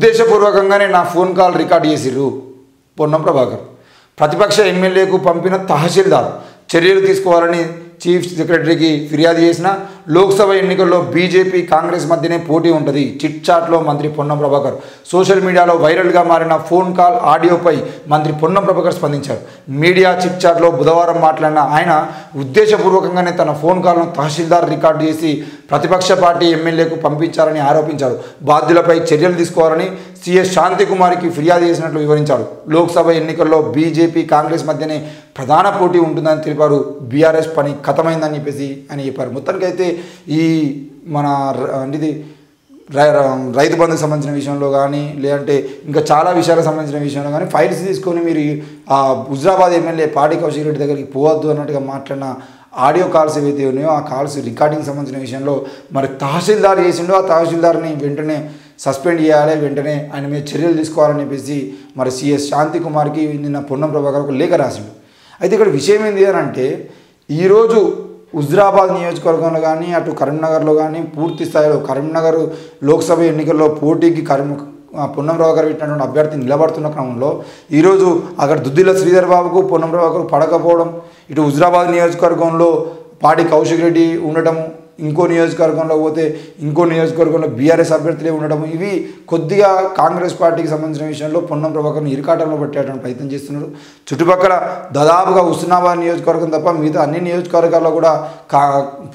ఉద్దేశపూర్వకంగానే నా phone call record చేసిర్రు పొన్నం ప్రభాకర్. ప్రతిపక్ష ఎమ్మెల్యేకు పంపిన తహసీల్దార్ చర్యలు తీసుకోవాలని చీఫ్ సెక్రటరీకి ఫిర్యాదు చేసిన. లోక్సభ ఎన్నికల్లో బీజేపీ కాంగ్రెస్ మధ్యనే పోటీ ఉంటుంది. చిట్ చాట్లో మంత్రి పొన్నం ప్రభాకర్. సోషల్ మీడియాలో వైరల్గా మారిన ఫోన్ కాల్ ఆడియోపై మంత్రి పొన్నం ప్రభాకర్ స్పందించారు. మీడియా చిట్ చాట్లో బుధవారం మాట్లాడిన ఆయన ఉద్దేశపూర్వకంగానే తన ఫోన్ కాల్ను తహసీల్దార్ రికార్డు చేసి ప్రతిపక్ష పార్టీ ఎమ్మెల్యేకు పంపించారని ఆరోపించారు. బాధ్యులపై చర్యలు తీసుకోవాలని సిఎస్ శాంతికుమారికి ఫిర్యాదు చేసినట్లు వివరించారు. లోక్సభ ఎన్నికల్లో బీజేపీ కాంగ్రెస్ మధ్యనే ప్రధాన పోటీ ఉంటుందని తెలిపారు. బీఆర్ఎస్ పని ఖతమైందని చెప్పేసి అని చెప్పారు. మొత్తానికైతే ఈ మన ఇది రైతు బంధుకు సంబంధించిన విషయంలో కానీ లేదంటే ఇంకా చాలా విషయాలకు సంబంధించిన విషయంలో కానీ ఫైల్స్ తీసుకొని మీరు హుజరాబాద్ ఎమ్మెల్యే పాడి కౌశిక్ రెడ్డి దగ్గరికి పోవద్దు అన్నట్టుగా మాట్లాడిన ఆడియో కాల్స్ ఏవైతే ఉన్నాయో ఆ కాల్స్ రికార్డింగ్ సంబంధించిన విషయంలో మరి తహసీల్దార్ చేసిండో ఆ తహసీల్దార్ని వెంటనే సస్పెండ్ చేయాలి, వెంటనే ఆయన మీద చర్యలు తీసుకోవాలని చెప్పేసి మరి సిఎస్ శాంతికుమార్కి నిన్న పొన్నం ప్రభాకర్ ఒక లేఖ రాసిండు. అయితే ఇక్కడ విషయం ఏంటి అని అంటే ఈరోజు హుజరాబాద్ నియోజకవర్గంలో కానీ అటు కరీంనగర్లో కానీ పూర్తి స్థాయిలో కరీంనగర్ లోక్సభ ఎన్నికల్లో పోటీకి పొన్నం ప్రభాకర్ పెట్టినటువంటి అభ్యర్థి నిలబడుతున్న క్రమంలో ఈరోజు అక్కడ దుద్దిల శ్రీధర్ బాబుకు పొన్నం ప్రభాకర్ పడకపోవడం, ఇటు హుజరాబాద్ నియోజకవర్గంలో పాడి కౌశిక్ రెడ్డి ఉండటము, ఇంకో నియోజకవర్గంలో పోతే ఇంకో నియోజకవర్గంలో బీఆర్ఎస్ అభ్యర్థులే ఉండడం, ఇవి కొద్దిగా కాంగ్రెస్ పార్టీకి సంబంధించిన విషయంలో పొన్నం ప్రభాకర్ని ఇరుకాటంలో పెట్టేటువంటి ప్రయత్నం చేస్తున్నారు. చుట్టుపక్కల దాదాపుగా హుస్నాబాద్ నియోజకవర్గం తప్ప మిగతా అన్ని నియోజకవర్గాల్లో కూడా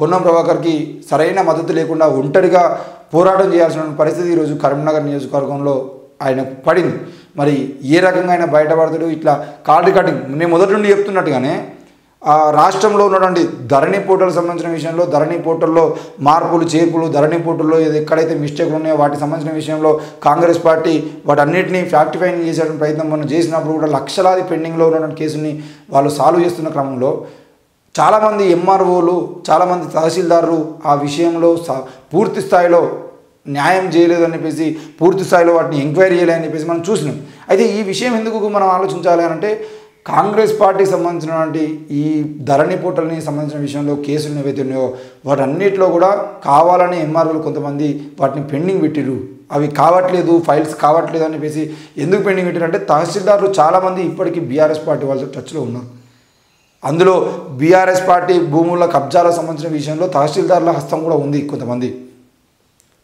పొన్నం ప్రభాకర్కి సరైన మద్దతు లేకుండా ఒంటరిగా పోరాటం చేయాల్సిన పరిస్థితి ఈరోజు కరీంనగర్ నియోజకవర్గంలో ఆయనకు పడింది. మరి ఏ రకంగా ఆయన బయటపడతాడు? ఇట్లా కాల్ రికార్డింగ్ నేను మొదటి నుండి చెప్తున్నట్టుగానే రాష్ట్రంలో ఉన్నటువంటి ధరణి పోర్టల్ సంబంధించిన విషయంలో ధరణి పోర్టల్లో మార్పులు చేర్పులు ధరణి పోర్టల్లో ఎక్కడైతే మిస్టేక్లు ఉన్నాయో వాటికి సంబంధించిన విషయంలో కాంగ్రెస్ పార్టీ వాటన్నిటిని ఫ్యాక్టిఫైన్ చేసేటువంటి ప్రయత్నం మనం చేసినప్పుడు కూడా లక్షలాది పెండింగ్లో ఉన్నటువంటి కేసుని వాళ్ళు సాల్వ్ చేస్తున్న క్రమంలో చాలామంది ఎంఆర్ఓలు చాలామంది తహసీల్దారులు ఆ విషయంలో పూర్తి స్థాయిలో న్యాయం చేయలేదని చెప్పేసి పూర్తి స్థాయిలో వాటిని ఎంక్వైరీ చేయలేదని చెప్పేసి మనం చూసినాం. అయితే ఈ విషయం ఎందుకు మనం ఆలోచించాలి అంటే కాంగ్రెస్ పార్టీకి సంబంధించినటువంటి ఈ ధరణి పోర్టల్ని సంబంధించిన విషయంలో కేసులు ఏవైతే ఉన్నాయో వాటన్నిటిలో కూడా కావాలని ఎంఆర్ఓలు కొంతమంది వాటిని పెండింగ్ పెట్టిరు, అవి కావట్లేదు, ఫైల్స్ కావట్లేదు అని చెప్పేసి ఎందుకు పెండింగ్ పెట్టారంటే తహసీల్దారులు చాలామంది ఇప్పటికీ బీఆర్ఎస్ పార్టీ వాళ్ళతో టచ్లో ఉన్నారు. అందులో బీఆర్ఎస్ పార్టీ భూముల కబ్జాలకు సంబంధించిన విషయంలో తహసీల్దారుల హస్తం కూడా ఉంది కొంతమంది.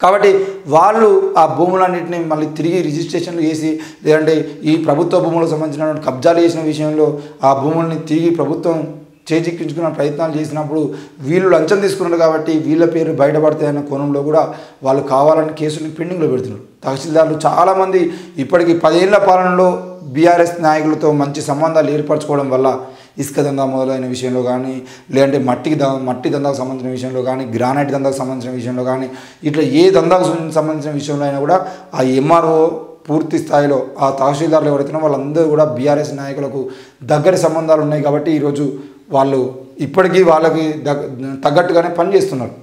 కాబట్టి వాళ్ళు ఆ భూములన్నింటినీ మళ్ళీ తిరిగి రిజిస్ట్రేషన్లు చేసి లేదంటే ఈ ప్రభుత్వ భూములకు సంబంధించిన కబ్జాలు చేసిన విషయంలో ఆ భూముల్ని తిరిగి ప్రభుత్వం చేజిక్కించుకున్న ప్రయత్నాలు చేసినప్పుడు వీళ్ళు లంచం తీసుకున్నారు కాబట్టి వీళ్ళ పేరు బయటపడతాయన్న కోణంలో కూడా వాళ్ళు కావాలని కేసుని పెండింగ్లో పెడుతున్నారు. తహసీల్దారులు చాలామంది ఇప్పటికీ 10 ఏళ్ల పాలనలో బీఆర్ఎస్ నాయకులతో మంచి సంబంధాలు ఏర్పరచుకోవడం వల్ల ఇసుక దందా మొదలైన విషయంలో కానీ లేదంటే మట్టి దందాకు సంబంధించిన విషయంలో కానీ గ్రానైట్ దందాకు సంబంధించిన విషయంలో కానీ ఇట్లా ఏ దందాకు సంబంధించిన విషయంలో అయినా కూడా ఆ ఎంఆర్ఓ పూర్తి స్థాయిలో ఆ తహసీల్దారులు ఎవరైతే వాళ్ళందరూ కూడా బీఆర్ఎస్ నాయకులకు దగ్గర సంబంధాలు ఉన్నాయి కాబట్టి ఈరోజు వాళ్ళు ఇప్పటికీ వాళ్ళకి తగ్గట్టుగానే పనిచేస్తున్నారు.